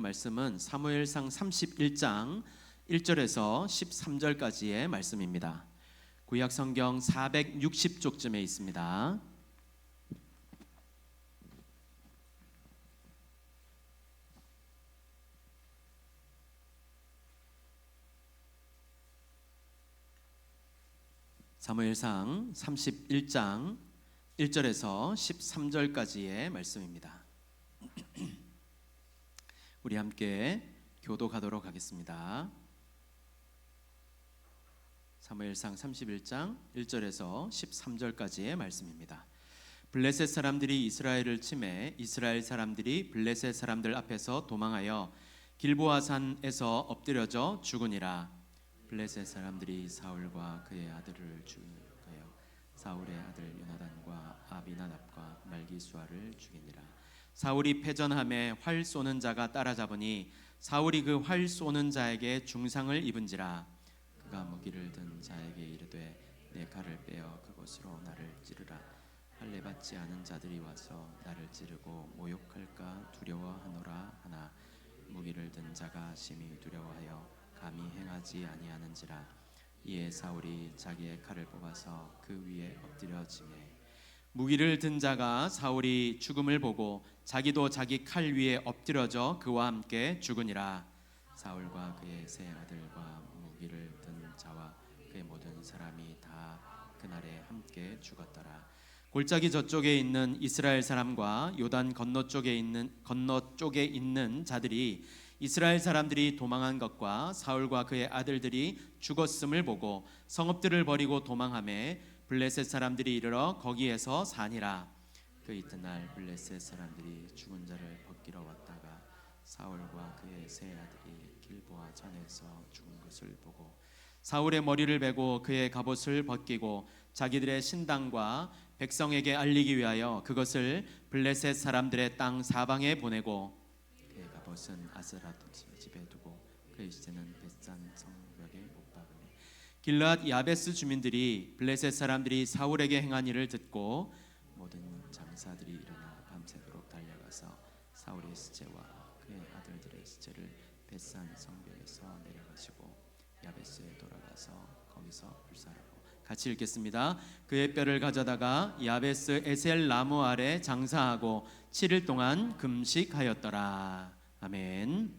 말씀은 사무엘상 31장 1절에서 13절까지의 말씀입니다. 구약 성경 460쪽쯤에 있습니다. 사무엘상 31장 1절에서 13절까지의 말씀입니다. 우리 함께 교독하도록 하겠습니다. 사무엘상 31장 1절에서 13절까지의 말씀입니다. 블레셋 사람들이 이스라엘을 치매 이스라엘 사람들이 블레셋 사람들 앞에서 도망하여 길보아 산에서 엎드려져 죽으니라. 블레셋 사람들이 사울과 그의 아들을 죽이며 사울의 아들 요나단과 아비나답과 말기수아를 죽이니라. 사울이 패전함에 활 쏘는 자가 따라잡으니 사울이 그 활 쏘는 자에게 중상을 입은지라. 그가 무기를 든 자에게 이르되 내 칼을 빼어 그곳으로 나를 찌르라. 할례 받지 않은 자들이 와서 나를 찌르고 모욕할까 두려워하노라 하나 무기를 든 자가 심히 두려워하여 감히 행하지 아니하는지라. 이에 사울이 자기의 칼을 뽑아서 그 위에 엎드려지매 무기를 든 자가 사울이 죽음을 보고 자기도 자기 칼 위에 엎드려져 그와 함께 죽으니라. 사울과 그의 세 아들과 무기를 든 자와 그의 모든 사람이 다 그날에 함께 죽었더라. 골짜기 저쪽에 있는 이스라엘 사람과 요단 건너 쪽에 있는 자들이 이스라엘 사람들이 도망한 것과 사울과 그의 아들들이 죽었음을 보고 성읍들을 버리고 도망하매 블레셋 사람들이 이르러 거기에서 사니라. 그 이튿날 블레셋 사람들이 죽은 자를 벗기러 왔다가 사울과 그의 세 아들이 길보아 전에서 죽은 것을 보고 사울의 머리를 베고 그의 갑옷을 벗기고 자기들의 신당과 백성에게 알리기 위하여 그것을 블레셋 사람들의 땅 사방에 보내고 그의 갑옷은 아스라트 집에 두고 그의 시체는 벳산 성벽에 못 박으며 길르앗 야베스 주민들이 블레셋 사람들이 사울에게 행한 일을 듣고 모든 장사들이 일어나 밤새도록 달려가서 사울의 시체와 그의 아들들의 시체를 벳산 성벽에서 내려가시고 야베스에 돌아가서 거기서 불사르고. 같이 읽겠습니다. 그의 뼈를 가져다가 야베스 에셀 나무 아래 장사하고 7일 동안 금식하였더라. 아멘.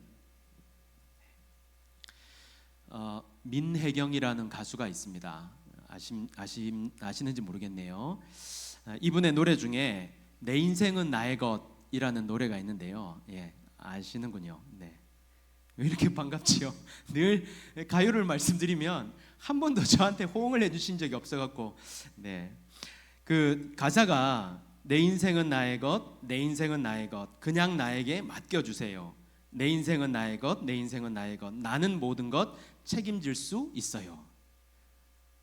민혜경이라는 가수가 있습니다. 아시는지 모르겠네요. 이분의 노래 중에 내 인생은 나의 것이라는 노래가 있는데요. 예, 아시는군요. 네. 왜 이렇게 반갑지요? 늘 가요를 말씀드리면 한 번도 저한테 호응을 해주신 적이 없어갖고, 네. 그 가사가 내 인생은 나의 것, 내 인생은 나의 것, 그냥 나에게 맡겨주세요. 내 인생은 나의 것, 내 인생은 나의 것, 나는 모든 것 책임질 수 있어요.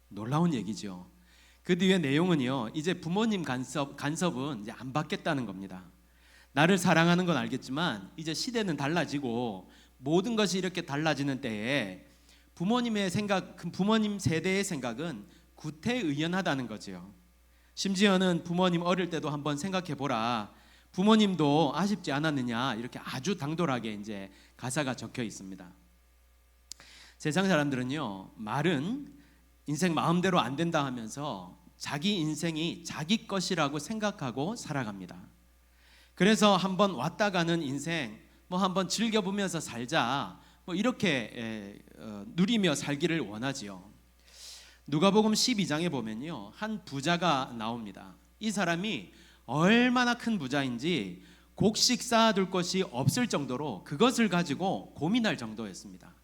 놀라운 얘기죠. 그 뒤에 내용은요, 이제 부모님 간섭은 이제 안 받겠다는 겁니다. 나를 사랑하는 건 알겠지만 이제 시대는 달라지고 모든 것이 이렇게 달라지는 때에 부모님의 생각, 부모님 세대의 생각은 구태의연하다는 거죠. 심지어는 부모님 어릴 때도 한번 생각해 보라. 부모님도 아쉽지 않았느냐, 이렇게 아주 당돌하게 이제 가사가 적혀 있습니다. 세상 사람들은요, 말은 인생 마음대로 안 된다 하면서 자기 인생이 자기 것이라고 생각하고 살아갑니다. 그래서 한번 왔다 가는 인생 뭐 한번 즐겨보면서 살자, 뭐 이렇게 누리며 살기를 원하지요. 누가복음 12장에 보면요, 한 부자가 나옵니다. 이 사람이 얼마나 큰 부자인지 곡식 쌓아둘 것이 없을 정도로 그것을 가지고 고민할 정도였습니다.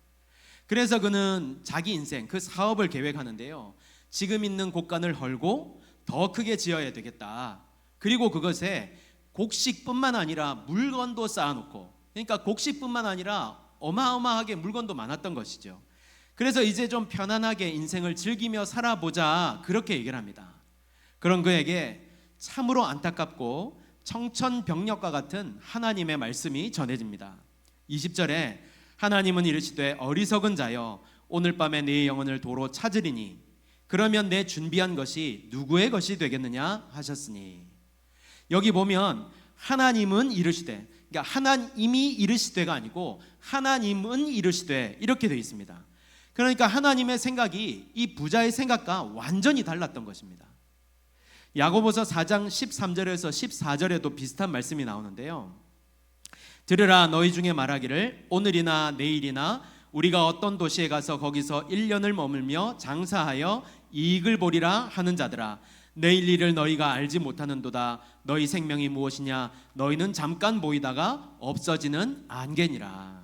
그래서 그는 자기 인생, 그 사업을 계획하는데요, 지금 있는 곳간을 헐고 더 크게 지어야 되겠다. 그리고 그것에 곡식뿐만 아니라 물건도 쌓아놓고, 그러니까 곡식뿐만 아니라 어마어마하게 물건도 많았던 것이죠. 그래서 이제 좀 편안하게 인생을 즐기며 살아보자, 그렇게 얘기를 합니다. 그런 그에게 참으로 안타깝고 청천벽력과 같은 하나님의 말씀이 전해집니다. 20절에 하나님은 이르시되 어리석은 자여 오늘 밤에 네 영혼을 도로 찾으리니 그러면 내 준비한 것이 누구의 것이 되겠느냐 하셨으니. 여기 보면 하나님은 이르시되, 그러니까 하나님이 이르시되가 아니고 하나님은 이르시되 이렇게 되어 있습니다. 그러니까 하나님의 생각이 이 부자의 생각과 완전히 달랐던 것입니다. 야고보서 4장 13절에서 14절에도 비슷한 말씀이 나오는데요. 들으라, 너희 중에 말하기를 오늘이나 내일이나 우리가 어떤 도시에 가서 거기서 1년을 머물며 장사하여 이익을 보리라 하는 자들아, 내일 일을 너희가 알지 못하는도다. 너희 생명이 무엇이냐? 너희는 잠깐 보이다가 없어지는 안개니라.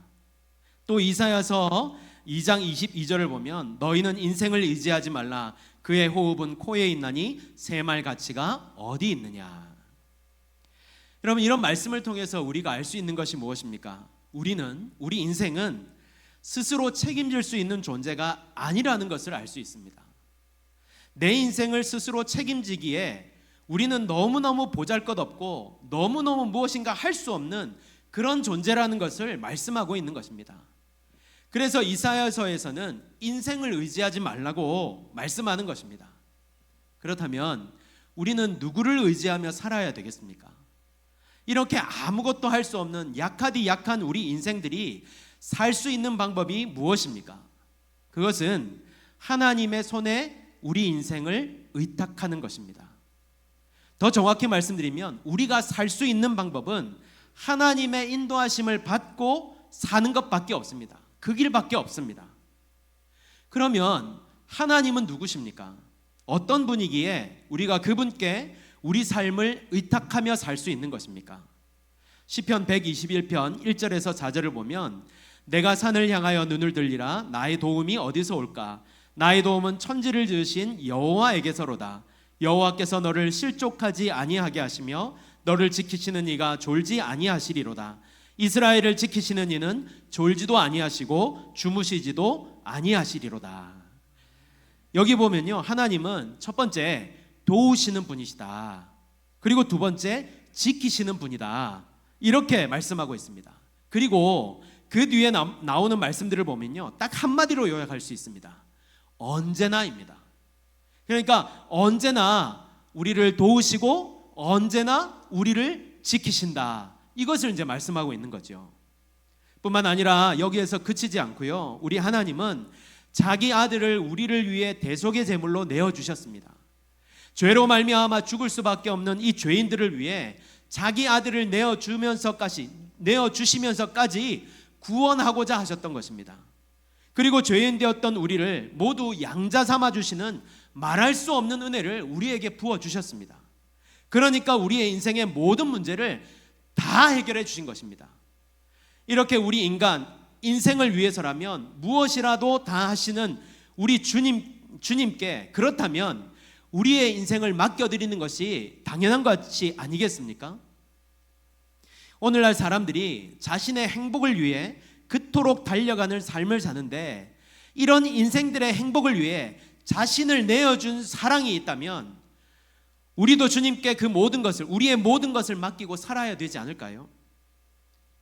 또 이사야서 2장 22절을 보면 너희는 인생을 의지하지 말라. 그의 호흡은 코에 있나니 새말 가치가 어디 있느냐. 여러분, 이런 말씀을 통해서 우리가 알 수 있는 것이 무엇입니까? 우리 인생은 스스로 책임질 수 있는 존재가 아니라는 것을 알 수 있습니다. 내 인생을 스스로 책임지기에 우리는 너무너무 보잘것없고 너무너무 무엇인가 할 수 없는 그런 존재라는 것을 말씀하고 있는 것입니다. 그래서 이사야서에서는 인생을 의지하지 말라고 말씀하는 것입니다. 그렇다면 우리는 누구를 의지하며 살아야 되겠습니까? 이렇게 아무것도 할 수 없는 약하디 약한 우리 인생들이 살 수 있는 방법이 무엇입니까? 그것은 하나님의 손에 우리 인생을 의탁하는 것입니다. 더 정확히 말씀드리면 우리가 살 수 있는 방법은 하나님의 인도하심을 받고 사는 것밖에 없습니다. 그 길밖에 없습니다. 그러면 하나님은 누구십니까? 어떤 분이기에 우리가 그분께 우리 삶을 의탁하며 살 수 있는 것입니까? 시편 121편 1절에서 4절을 보면 내가 산을 향하여 눈을 들리라. 나의 도움이 어디서 올까? 나의 도움은 천지를 지으신 여호와에게서로다. 여호와께서 너를 실족하지 아니하게 하시며 너를 지키시는 이가 졸지 아니하시리로다. 이스라엘을 지키시는 이는 졸지도 아니하시고 주무시지도 아니하시리로다. 여기 보면요, 하나님은 첫 번째 도우시는 분이시다. 그리고 두 번째 지키시는 분이다. 이렇게 말씀하고 있습니다. 그리고 그 뒤에 나오는 말씀들을 보면요, 딱 한마디로 요약할 수 있습니다. 언제나입니다. 그러니까 언제나 우리를 도우시고 언제나 우리를 지키신다. 이것을 이제 말씀하고 있는 거죠. 뿐만 아니라 여기에서 그치지 않고요, 우리 하나님은 자기 아들을 우리를 위해 대속의 제물로 내어주셨습니다. 죄로 말미암아 죽을 수밖에 없는 이 죄인들을 위해 자기 아들을 내어주시면서까지 구원하고자 하셨던 것입니다. 그리고 죄인 되었던 우리를 모두 양자 삼아 주시는 말할 수 없는 은혜를 우리에게 부어주셨습니다. 그러니까 우리의 인생의 모든 문제를 다 해결해 주신 것입니다. 이렇게 우리 인생을 위해서라면 무엇이라도 다 하시는 우리 주님께 그렇다면 우리의 인생을 맡겨드리는 것이 당연한 것이 아니겠습니까? 오늘날 사람들이 자신의 행복을 위해 그토록 달려가는 삶을 사는데, 이런 인생들의 행복을 위해 자신을 내어준 사랑이 있다면 우리도 주님께 그 모든 것을, 우리의 모든 것을 맡기고 살아야 되지 않을까요?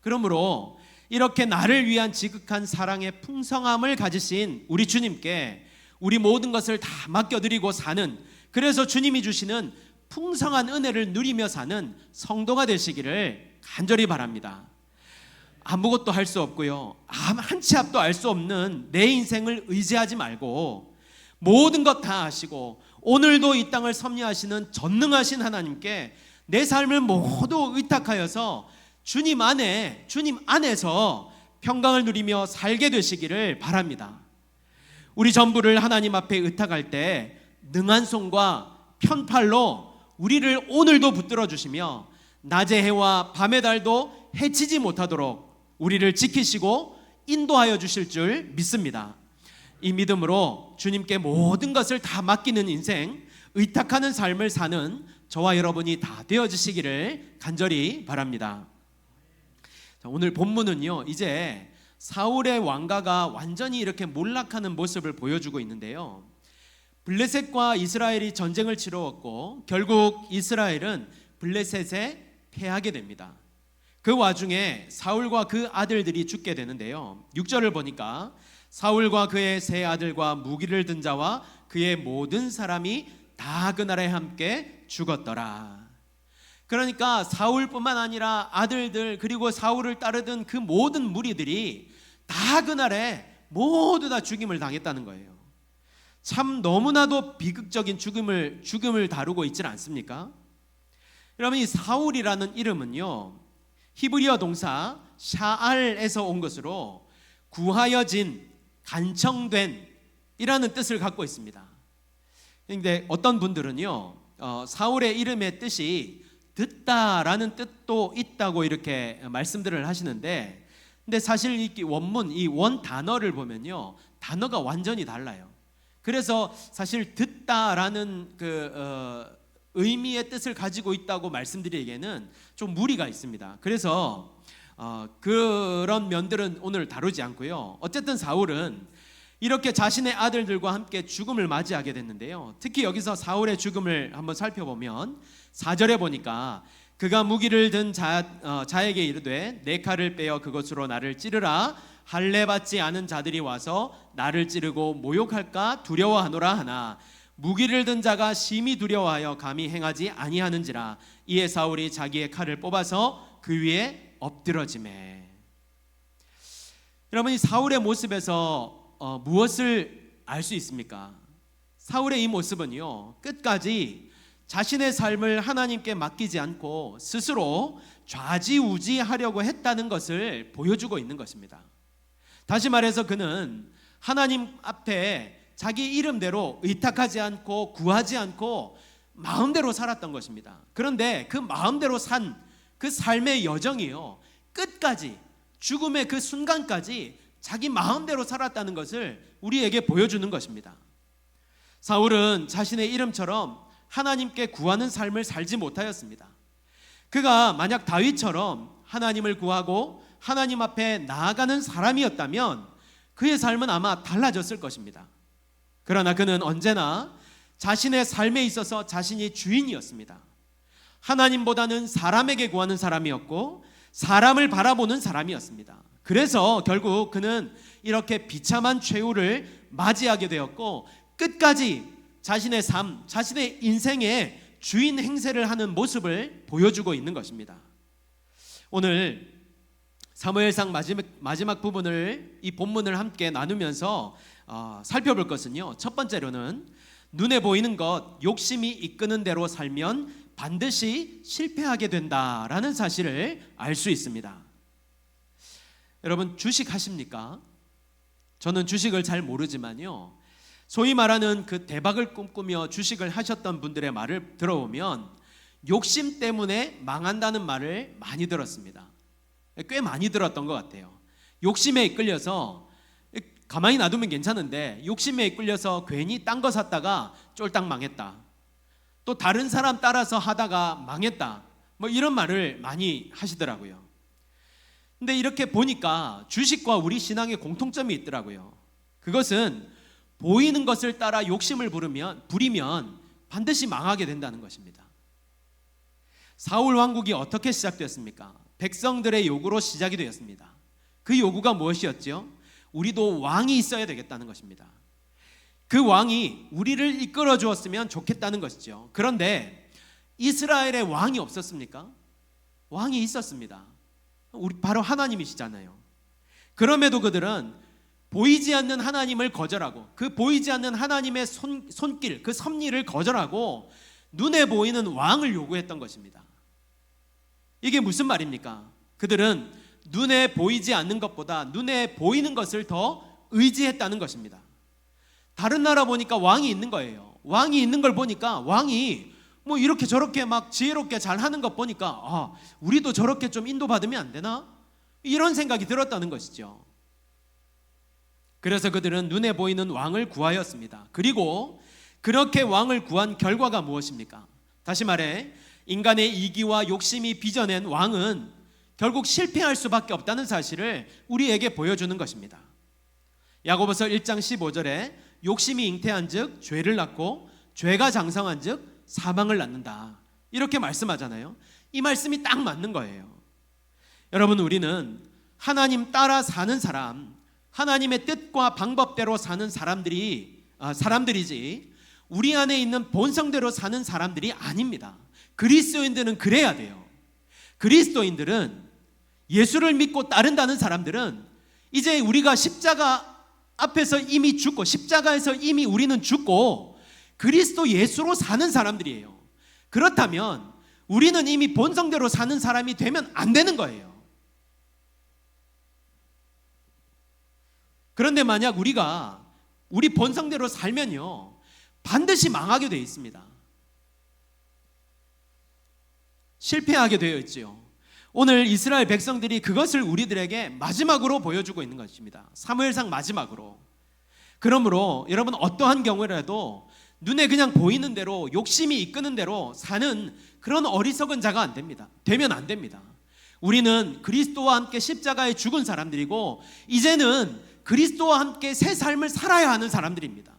그러므로 이렇게 나를 위한 지극한 사랑의 풍성함을 가지신 우리 주님께 우리 모든 것을 다 맡겨드리고 사는, 그래서 주님이 주시는 풍성한 은혜를 누리며 사는 성도가 되시기를 간절히 바랍니다. 아무것도 할 수 없고요, 한 치 앞도 알 수 없는 내 인생을 의지하지 말고 모든 것 다 하시고 오늘도 이 땅을 섭리하시는 전능하신 하나님께 내 삶을 모두 의탁하여서 주님 안에서 평강을 누리며 살게 되시기를 바랍니다. 우리 전부를 하나님 앞에 의탁할 때 능한 손과 편팔로 우리를 오늘도 붙들어 주시며 낮의 해와 밤의 달도 해치지 못하도록 우리를 지키시고 인도하여 주실 줄 믿습니다. 이 믿음으로 주님께 모든 것을 다 맡기는 인생, 의탁하는 삶을 사는 저와 여러분이 다 되어지시기를 간절히 바랍니다. 자, 오늘 본문은요, 이제 사울의 왕가가 완전히 이렇게 몰락하는 모습을 보여주고 있는데요, 블레셋과 이스라엘이 전쟁을 치루었고 결국 이스라엘은 블레셋에 패하게 됩니다. 그 와중에 사울과 그 아들들이 죽게 되는데요, 6절을 보니까 사울과 그의 세 아들과 무기를 든 자와 그의 모든 사람이 다 그날에 함께 죽었더라. 그러니까 사울뿐만 아니라 아들들 그리고 사울을 따르던 그 모든 무리들이 다 그날에 모두 다 죽임을 당했다는 거예요. 참 너무나도 비극적인 죽음을 다루고 있지 않습니까? 여러분, 이 사울이라는 이름은요, 히브리어 동사 샤알에서 온 것으로 구하여진, 간청된 이라는 뜻을 갖고 있습니다. 그런데 어떤 분들은요, 사울의 이름의 뜻이 듣다라는 뜻도 있다고 이렇게 말씀들을 하시는데, 근데 사실 이 원문, 이 원 단어를 보면요, 단어가 완전히 달라요. 그래서 사실 듣다라는 의미의 뜻을 가지고 있다고 말씀드리기에는 좀 무리가 있습니다. 그래서 그런 면들은 오늘 다루지 않고요. 어쨌든 사울은 이렇게 자신의 아들들과 함께 죽음을 맞이하게 됐는데요. 특히 여기서 사울의 죽음을 한번 살펴보면 4절에 보니까 그가 무기를 든 자에게 이르되 내 칼을 빼어 그것으로 나를 찌르라. 할례 받지 않은 자들이 와서 나를 찌르고 모욕할까 두려워하노라 하나 무기를 든 자가 심히 두려워하여 감히 행하지 아니하는지라. 이에 사울이 자기의 칼을 뽑아서 그 위에 엎드러지매. 여러분, 이 사울의 모습에서 무엇을 알 수 있습니까? 사울의 이 모습은요, 끝까지 자신의 삶을 하나님께 맡기지 않고 스스로 좌지우지하려고 했다는 것을 보여주고 있는 것입니다. 다시 말해서 그는 하나님 앞에 자기 이름대로 의탁하지 않고 구하지 않고 마음대로 살았던 것입니다. 그런데 그 마음대로 산 그 삶의 여정이요, 끝까지 죽음의 그 순간까지 자기 마음대로 살았다는 것을 우리에게 보여주는 것입니다. 사울은 자신의 이름처럼 하나님께 구하는 삶을 살지 못하였습니다. 그가 만약 다윗처럼 하나님을 구하고 하나님 앞에 나아가는 사람이었다면 그의 삶은 아마 달라졌을 것입니다. 그러나 그는 언제나 자신의 삶에 있어서 자신이 주인이었습니다. 하나님보다는 사람에게 구하는 사람이었고 사람을 바라보는 사람이었습니다. 그래서 결국 그는 이렇게 비참한 최후를 맞이하게 되었고 끝까지 자신의 삶, 자신의 인생의 주인 행세를 하는 모습을 보여주고 있는 것입니다. 오늘 사무엘상 마지막 부분을, 이 본문을 함께 나누면서 살펴볼 것은요, 첫 번째로는 눈에 보이는 것, 욕심이 이끄는 대로 살면 반드시 실패하게 된다라는 사실을 알 수 있습니다. 여러분, 주식 하십니까? 저는 주식을 잘 모르지만요, 소위 말하는 그 대박을 꿈꾸며 주식을 하셨던 분들의 말을 들어보면 욕심 때문에 망한다는 말을 많이 들었습니다. 꽤 많이 들었던 것 같아요. 욕심에 이끌려서, 가만히 놔두면 괜찮은데 욕심에 이끌려서 괜히 딴 거 샀다가 쫄딱 망했다. 또 다른 사람 따라서 하다가 망했다. 뭐 이런 말을 많이 하시더라고요. 근데 이렇게 보니까 주식과 우리 신앙의 공통점이 있더라고요. 그것은 보이는 것을 따라 욕심을 부리면 반드시 망하게 된다는 것입니다. 사울 왕국이 어떻게 시작되었습니까? 백성들의 요구로 시작이 되었습니다. 그 요구가 무엇이었죠? 우리도 왕이 있어야 되겠다는 것입니다. 그 왕이 우리를 이끌어 주었으면 좋겠다는 것이죠. 그런데 이스라엘에 왕이 없었습니까? 왕이 있었습니다. 바로 하나님이시잖아요. 그럼에도 그들은 보이지 않는 하나님을 거절하고 그 보이지 않는 하나님의 손길, 그 섭리를 거절하고 눈에 보이는 왕을 요구했던 것입니다. 이게 무슨 말입니까? 그들은 눈에 보이지 않는 것보다 눈에 보이는 것을 더 의지했다는 것입니다. 다른 나라 보니까 왕이 있는 거예요. 왕이 있는 걸 보니까 왕이 뭐 이렇게 저렇게 막 지혜롭게 잘 하는 것 보니까 우리도 저렇게 좀 인도받으면 안 되나? 이런 생각이 들었다는 것이죠. 그래서 그들은 눈에 보이는 왕을 구하였습니다. 그리고 그렇게 왕을 구한 결과가 무엇입니까? 다시 말해 인간의 이기와 욕심이 빚어낸 왕은 결국 실패할 수밖에 없다는 사실을 우리에게 보여주는 것입니다. 야고보서 1장 15절에 욕심이 잉태한 즉 죄를 낳고 죄가 장성한 즉 사망을 낳는다, 이렇게 말씀하잖아요. 이 말씀이 딱 맞는 거예요. 여러분, 우리는 하나님 따라 사는 사람, 하나님의 뜻과 방법대로 사는 사람들이지 우리 안에 있는 본성대로 사는 사람들이 아닙니다. 그리스도인들은 그래야 돼요. 그리스도인들은, 예수를 믿고 따른다는 사람들은 이제 우리가 십자가 앞에서 이미 죽고, 십자가에서 이미 우리는 죽고 그리스도 예수로 사는 사람들이에요. 그렇다면 우리는 이미 본성대로 사는 사람이 되면 안 되는 거예요. 그런데 만약 우리가 우리 본성대로 살면요, 반드시 망하게 되어 있습니다. 실패하게 되어 있지요. 오늘 이스라엘 백성들이 그것을 우리들에게 마지막으로 보여주고 있는 것입니다. 사무엘상 마지막으로. 그러므로 여러분, 어떠한 경우라도 눈에 그냥 보이는 대로, 욕심이 이끄는 대로 사는 그런 어리석은 자가 되면 안 됩니다. 우리는 그리스도와 함께 십자가에 죽은 사람들이고 이제는 그리스도와 함께 새 삶을 살아야 하는 사람들입니다.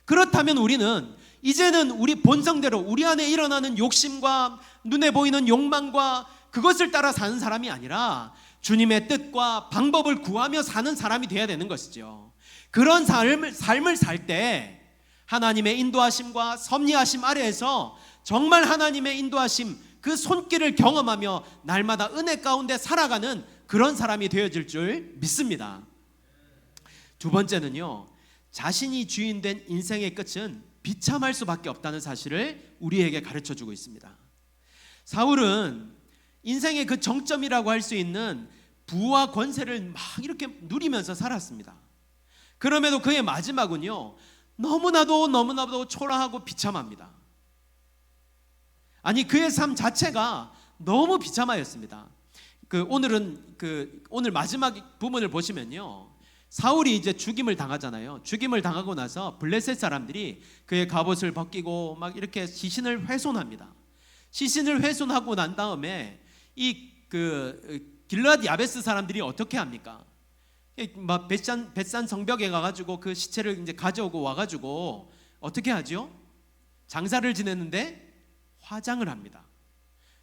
그렇다면 우리는 이제는 우리 본성대로 우리 안에 일어나는 욕심과 눈에 보이는 욕망과 그것을 따라 사는 사람이 아니라 주님의 뜻과 방법을 구하며 사는 사람이 되어야 되는 것이죠. 그런 삶을 살 때 하나님의 인도하심과 섭리하심 아래에서 정말 하나님의 인도하심, 그 손길을 경험하며 날마다 은혜 가운데 살아가는 그런 사람이 되어질 줄 믿습니다. 두 번째는요, 자신이 주인된 인생의 끝은 비참할 수밖에 없다는 사실을 우리에게 가르쳐주고 있습니다. 사울은 인생의 그 정점이라고 할 수 있는 부와 권세를 막 이렇게 누리면서 살았습니다. 그럼에도 그의 마지막은요, 너무나도 초라하고 비참합니다. 아니, 그의 삶 자체가 너무 비참하였습니다. 오늘 마지막 부분을 보시면요, 사울이 이제 죽임을 당하잖아요. 죽임을 당하고 나서 블레셋 사람들이 그의 갑옷을 벗기고 막 이렇게 시신을 훼손합니다. 시신을 훼손하고 난 다음에 길르앗 야베스 사람들이 어떻게 합니까? 막 벳산 성벽에 가가지고 그 시체를 이제 가져오고 와가지고 어떻게 하죠? 장사를 지냈는데 화장을 합니다.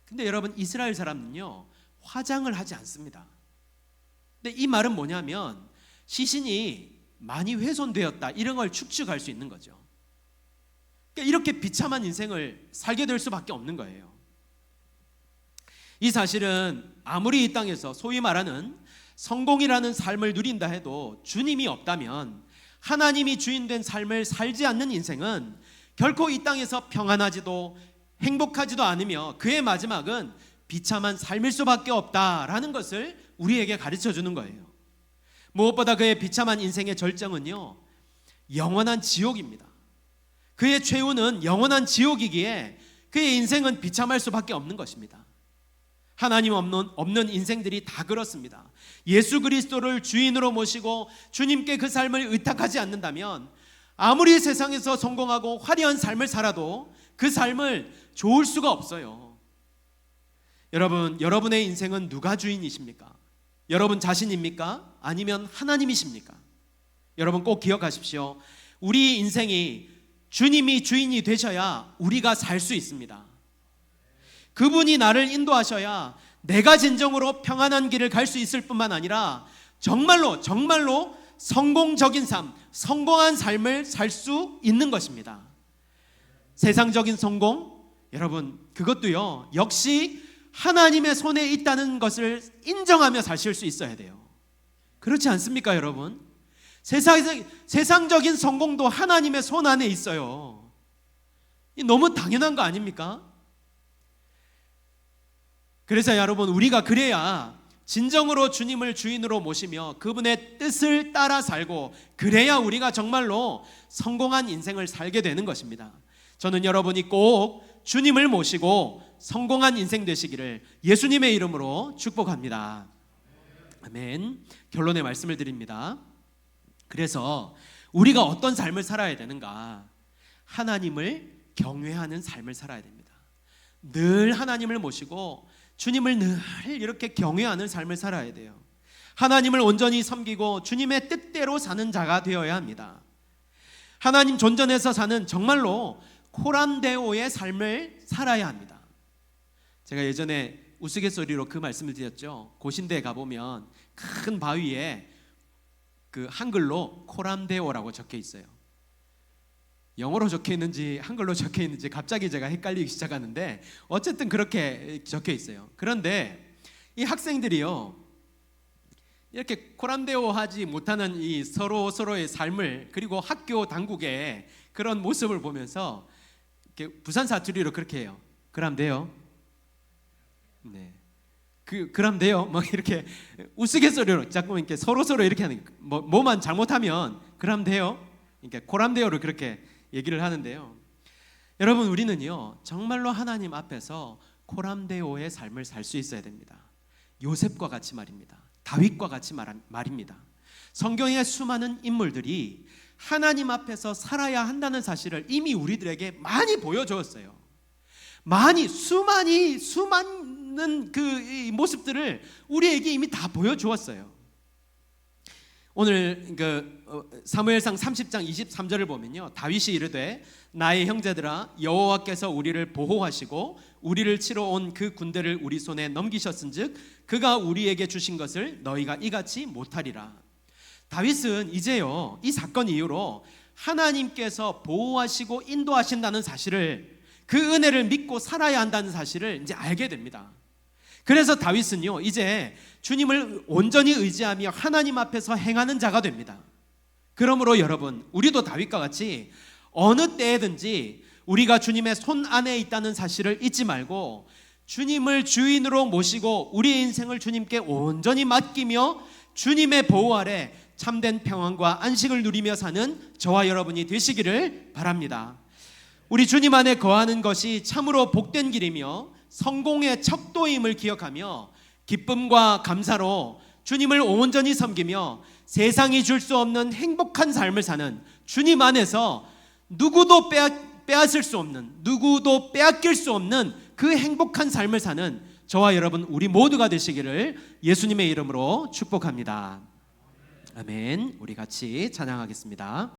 근데 여러분, 이스라엘 사람은요, 화장을 하지 않습니다. 근데 이 말은 뭐냐면 시신이 많이 훼손되었다, 이런 걸 추측할 수 있는 거죠. 그러니까 이렇게 비참한 인생을 살게 될 수밖에 없는 거예요. 이 사실은 아무리 이 땅에서 소위 말하는 성공이라는 삶을 누린다 해도 주님이 없다면, 하나님이 주인된 삶을 살지 않는 인생은 결코 이 땅에서 평안하지도 행복하지도 않으며 그의 마지막은 비참한 삶일 수밖에 없다라는 것을 우리에게 가르쳐 주는 거예요. 무엇보다 그의 비참한 인생의 절정은요, 영원한 지옥입니다. 그의 최후는 영원한 지옥이기에 그의 인생은 비참할 수밖에 없는 것입니다. 하나님 없는 인생들이 다 그렇습니다. 예수 그리스도를 주인으로 모시고 주님께 그 삶을 의탁하지 않는다면 아무리 세상에서 성공하고 화려한 삶을 살아도 그 삶을 좋을 수가 없어요. 여러분, 여러분의 인생은 누가 주인이십니까? 여러분 자신입니까? 아니면 하나님이십니까? 여러분 꼭 기억하십시오. 우리 인생이 주님이 주인이 되셔야 우리가 살 수 있습니다. 그분이 나를 인도하셔야 내가 진정으로 평안한 길을 갈 수 있을 뿐만 아니라 정말로 성공적인 삶, 성공한 삶을 살 수 있는 것입니다. 세상적인 성공, 여러분 그것도요, 역시 하나님의 손에 있다는 것을 인정하며 사실 수 있어야 돼요. 그렇지 않습니까, 여러분? 세상적인 성공도 하나님의 손 안에 있어요. 너무 당연한 거 아닙니까? 그래서 여러분, 우리가 그래야 진정으로 주님을 주인으로 모시며 그분의 뜻을 따라 살고, 그래야 우리가 정말로 성공한 인생을 살게 되는 것입니다. 저는 여러분이 꼭 주님을 모시고 성공한 인생 되시기를 예수님의 이름으로 축복합니다. 아멘. 결론의 말씀을 드립니다. 그래서 우리가 어떤 삶을 살아야 되는가? 하나님을 경외하는 삶을 살아야 됩니다. 늘 하나님을 모시고 주님을 늘 이렇게 경외하는 삶을 살아야 돼요. 하나님을 온전히 섬기고 주님의 뜻대로 사는 자가 되어야 합니다. 하나님 존전해서 사는 정말로 코람데오의 삶을 살아야 합니다. 제가 예전에 우스갯소리로 그 말씀을 드렸죠. 고신대에 가보면 큰 바위에 그 한글로 코람데오라고 적혀 있어요. 영어로 적혀 있는지 한글로 적혀 있는지 갑자기 제가 헷갈리기 시작하는데 어쨌든 그렇게 적혀 있어요. 그런데 이 학생들이요, 이렇게 코람데오하지 못하는 이 서로의 삶을, 그리고 학교 당국의 그런 모습을 보면서 이렇게 부산 사투리로 그렇게 해요. 그럼 돼요? 네. 그럼 돼요? 막 이렇게 우스갯소리로 자꾸 이렇게 서로 이렇게 하는, 뭐만 잘못하면 그럼 돼요? 그러니까 코람데오로 그렇게 얘기를 하는데요. 여러분, 우리는요 정말로 하나님 앞에서 코람데오의 삶을 살 수 있어야 됩니다. 요셉과 같이 말입니다. 다윗과 같이 말입니다. 성경의 수많은 인물들이 하나님 앞에서 살아야 한다는 사실을 이미 우리들에게 많이 보여주었어요. 수많은 그 모습들을 우리에게 이미 다 보여주었어요. 오늘 사무엘상 30장 23절을 보면요, 다윗이 이르되 나의 형제들아, 여호와께서 우리를 보호하시고 우리를 치러 온 그 군대를 우리 손에 넘기셨은즉 그가 우리에게 주신 것을 너희가 이같이 못하리라. 다윗은 이제요 이 사건 이후로 하나님께서 보호하시고 인도하신다는 사실을, 그 은혜를 믿고 살아야 한다는 사실을 이제 알게 됩니다. 그래서 다윗은요 이제 주님을 온전히 의지하며 하나님 앞에서 행하는 자가 됩니다. 그러므로 여러분, 우리도 다윗과 같이 어느 때든지 우리가 주님의 손 안에 있다는 사실을 잊지 말고 주님을 주인으로 모시고 우리의 인생을 주님께 온전히 맡기며 주님의 보호 아래 참된 평안과 안식을 누리며 사는 저와 여러분이 되시기를 바랍니다. 우리 주님 안에 거하는 것이 참으로 복된 길이며 성공의 척도임을 기억하며 기쁨과 감사로 주님을 온전히 섬기며 세상이 줄 수 없는 행복한 삶을 사는 주님 안에서 누구도 빼앗을 수 없는, 누구도 빼앗길 수 없는 그 행복한 삶을 사는 저와 여러분 우리 모두가 되시기를 예수님의 이름으로 축복합니다. 아멘. 우리 같이 찬양하겠습니다.